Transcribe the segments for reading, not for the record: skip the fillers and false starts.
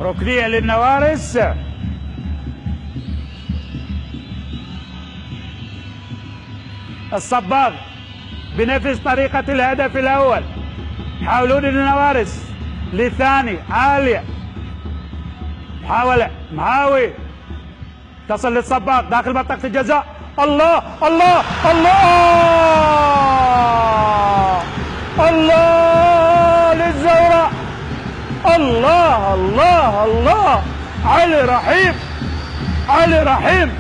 ركنية للنوارس. الصباغ بنفس طريقة الهدف الأول، يحاولون النوارس للثاني. عالية، محاولة مهاوي، تصل للصباغ داخل منطقة الجزاء. الله الله الله الله للزوراء. الله الله الله، علي رحيم، علي رحيم.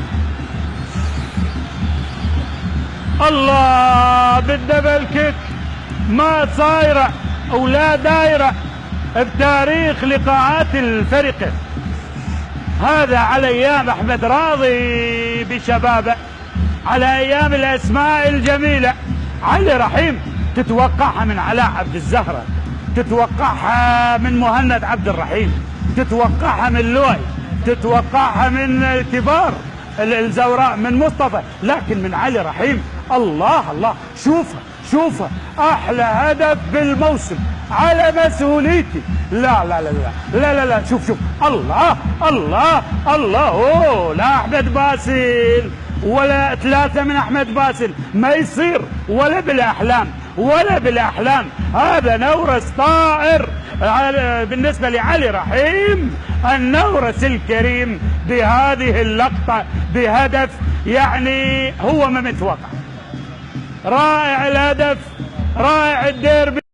الله بالدبل كيك، ما صايرة ولا دايرة بتاريخ لقاءات الفرقة. هذا على ايام احمد راضي بشبابه، على ايام الاسماء الجميلة. علي رحيم تتوقعها من علاء عبد الزهرة، تتوقعها من مهند عبد الرحيم، تتوقعها من لؤي، تتوقعها من كبار الزوراء، من مصطفى، لكن من علي رحيم الله الله. شوفها شوفها، احلى هدف بالموسم على مسؤوليتي. لا لا لا لا لا لا, لا. شوف شوف، الله الله الله. اوه، لا احمد باسل ولا ثلاثة من احمد باسل، ما يصير ولا بالاحلام ولا بالاحلام. هذا نورس طائر بالنسبة لعلي رحيم، النورس الكريم بهذه اللقطة بهدف يعني هو ما متوقع. رائع الهدف، رائع الديربي.